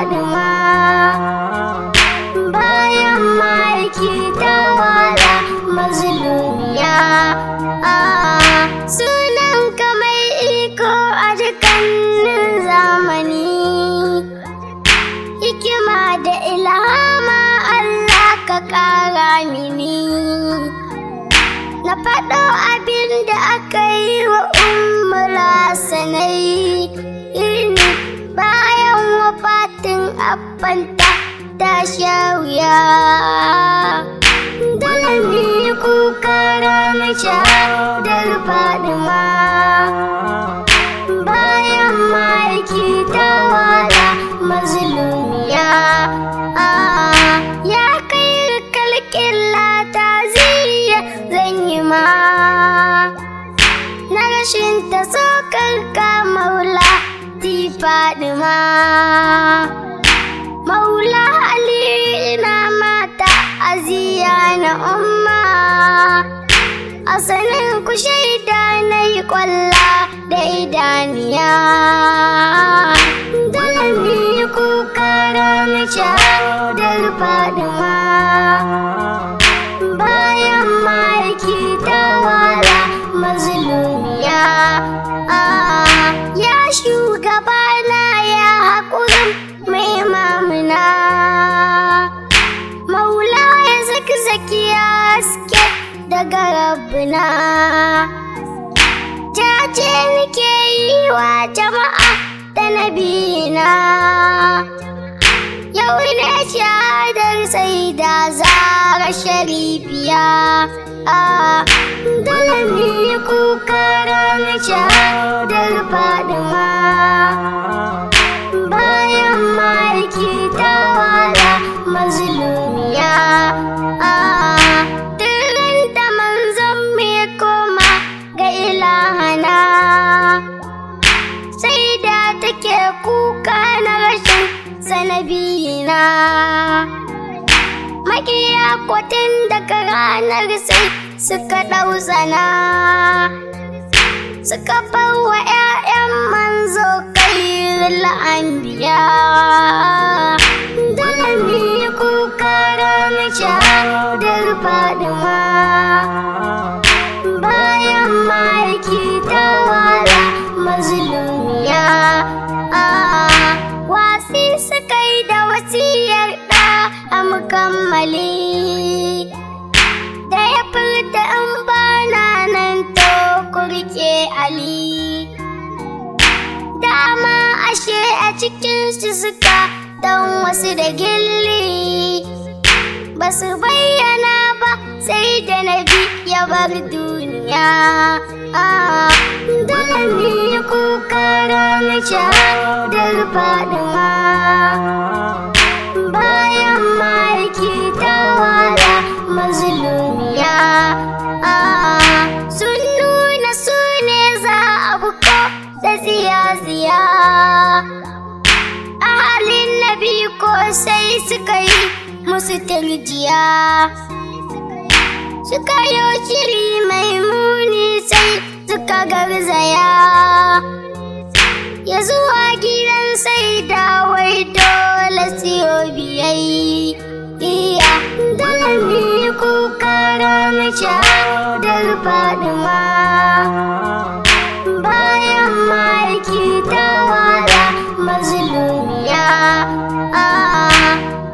Fadima. Bayan ma'aiki ta wala mazlumiya. Sunanka mai iko a dukkanin zamani, hikima da ilhama Allah ka ƙara mini. Na faɗo abin da aka yi wa Ummul Hassanai bayan wafatin abbanta ta sha wuya. Dole ne kuka ranar shahadar Fadima. Bayan ma'aiki ta wala mazlumiya. Ya kai kalkin lata ziya zan yi ma na rashin ta sokar ka maula ti Fadima. Maula Ali ina mata aziya na umma, a sanin ku shaida na yi kwalla da idaniya. Dole ne kuka ranar shahadar Fadima. Bayan ma'aiki ta wala mazlumiya. Ya shugabana ya haƙurin mai mamuna, maula ya zaki ya haske daga rabbina. Jaje nake yi wa jama'a da nabina, yau ne shahadar sai da Zara Sharifiya. Dole ne kuka ranar shahadar Fadima. Bayan ma'aiki ta wala mazlumiya. Tirin da manzon mai koma ga ilahana, sai da take kuka na rashin sanabina. Makiya kwatin daga ranar sai suka ɗauzana, suka bawa 'ya'yan manzo kairul anbiya. Dole ne kuka ranar shahadar Fadima. Bayan ma'aiki ta wala mazlumiya. Wasi suka yi da wasiyar ɗa a mukammali, da ya furta in bana nan to ku rike Ali. Dama ashe a cikinsu suka dan wasu da gilli, ba su bayyana ba sai da nabi ya bar duniya. Dole ne kuka ranar shahadar Fadima. Bayan ma'aiki ta wala mazlumiya. Sun nuna su ne za a buko da ziya-ziya, a halin nabi ko sai suka yi musu turjiya. Suka yi shiri mai muni sai suka garzaya, ya zuwa gidan sai da wai dole siyo biyayya. Dole ne kuka ranar shahadar Fadima. Bayan ma'aiki ta wala mazlumiya.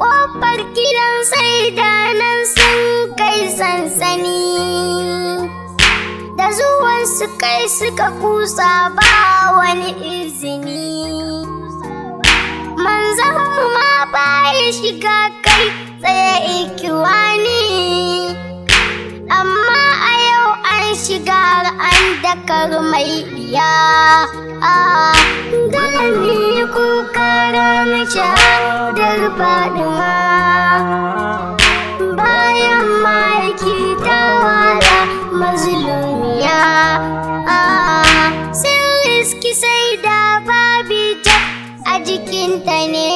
Ƙofar gidan sai da nan sun kai sansani, da zuwan su kai suka kusa ba wani izini. Manzon mu ma baya shiga kai tsaye ikiwani, amma a yau an shiga an dakar mai iya. Dole ne kuka ranar shahadar Fadima. Bayan ma'aiki ta wala mazlumiya. Sun riski sai da babi a jikinta ne,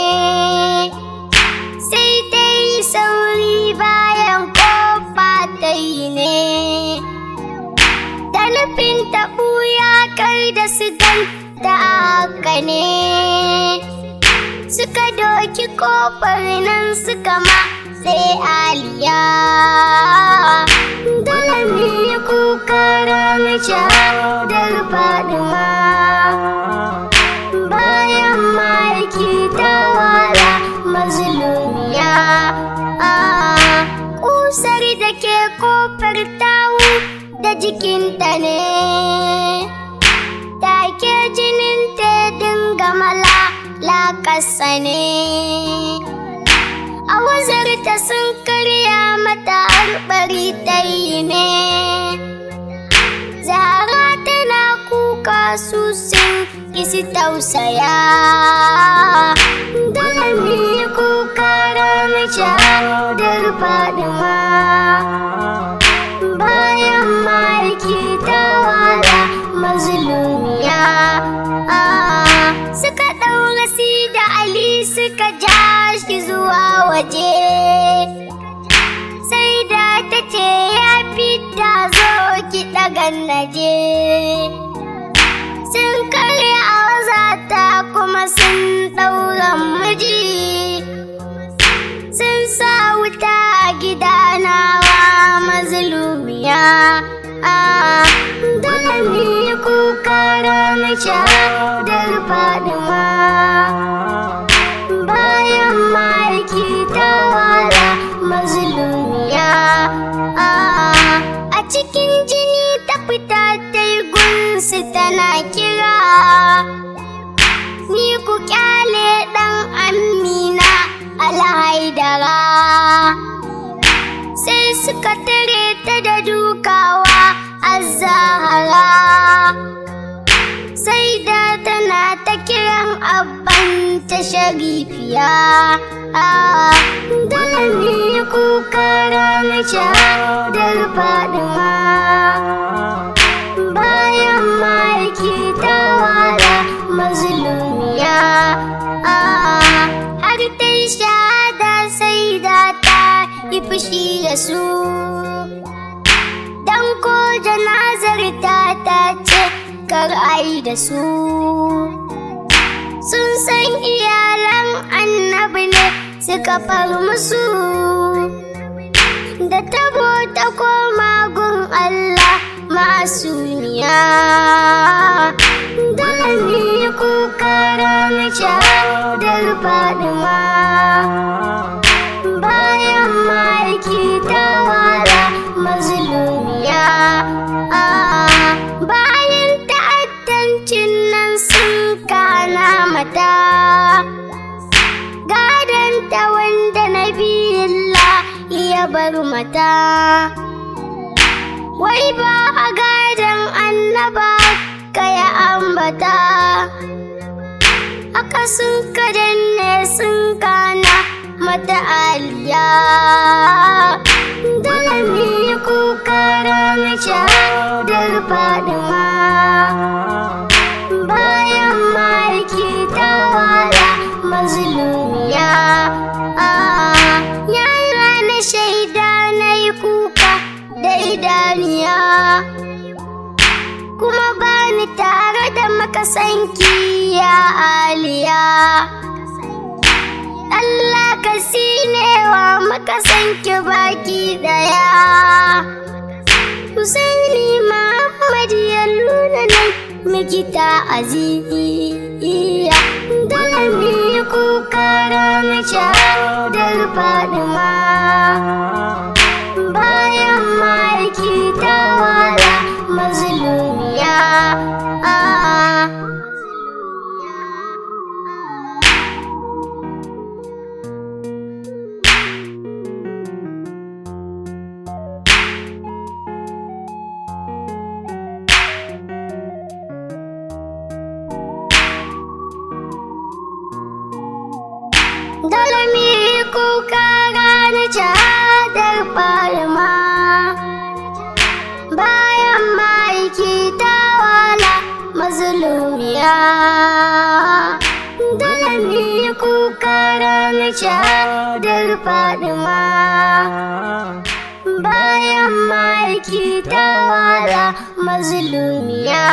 sai ta yi sauri bayan kofa ta yi ne, da nufin ta ɓuya kar da su ganta haka ne. suka doki kofar nan suka ma sai aliya. Dole mu yi kuka ranar shahadar Fatima, bayan ma'aiki ta wala mazlumiya. Kusar da ke kofar tawu da jikinta ne, take jinin ta dinga malakasa ne. A wazarta sun karya mata arbari ta yi ne, Zara tana kuka su sun isi tausaya. Dole mu yi kuka ranar shahadar Fatima, bayan ma'aiki ta wala mazlumiya. Suka ɗaura da Ali suka ja shi zuwa waje, sai da ta ce ya fita zo ki ɗagan naje. Sun karya a wazata kuma sun ɗaura miji, sun sa wuta a gidanawa mazlumiya. Dole mu yi kuka ranar shahadar Fatima, bayan ma'aiki ta wala mazlumiya. A cikin jini ta fita ta yi gunsu tana kira, ni ku kyale ɗan Amina Alhaidara. Sai suka tare ta da dukawa Azzahara, sai da tana ta kiran abban ta Sharifiya. Dole mu yi kuka ranar shahadar Fatima, bayan ma'aiki ta wala mazlumiya. Har ta yi shahada sai da ta yi fushi da su, dan ko janazar ta ce kar ai da su. Sun san iyalan annabi ne suka far musu, da tabo ta koma gun Allah masumiya. Dole mu yi kuka ranar shahadar Fatima, bayan ma'aiki ta wala mazlumiya. Bayan ta'addancin nan sun kana mata, gadanta wanda Nabiyullah ya bar mata. Wai ba a gadon annaba ka ya ambata, aka sun ka danne sun kana mata aliya. Dole mu yi kuka ranar shahadar Fatima, bayan ma'aiki ta wala mazlumiya. Yara na shaida na yi kuka da idaniya, kuma bani tare da makasanki ya aliya. Allah ka sinewa makasanki baki daya. Husaini Muhammad ya nuna nan mikita aziziya. Dole mu yi kuka ranar shahadar Fatima, bayan ma'aiki ta wala mazlumiya. Dole mu yi kuka ranar shahadar Fatima, bayan ma'aiki ta wala mazlumiya. Dole mu yi kuka ranar shahadar Fatima, bayan ma'aiki ta wala mazlumiya.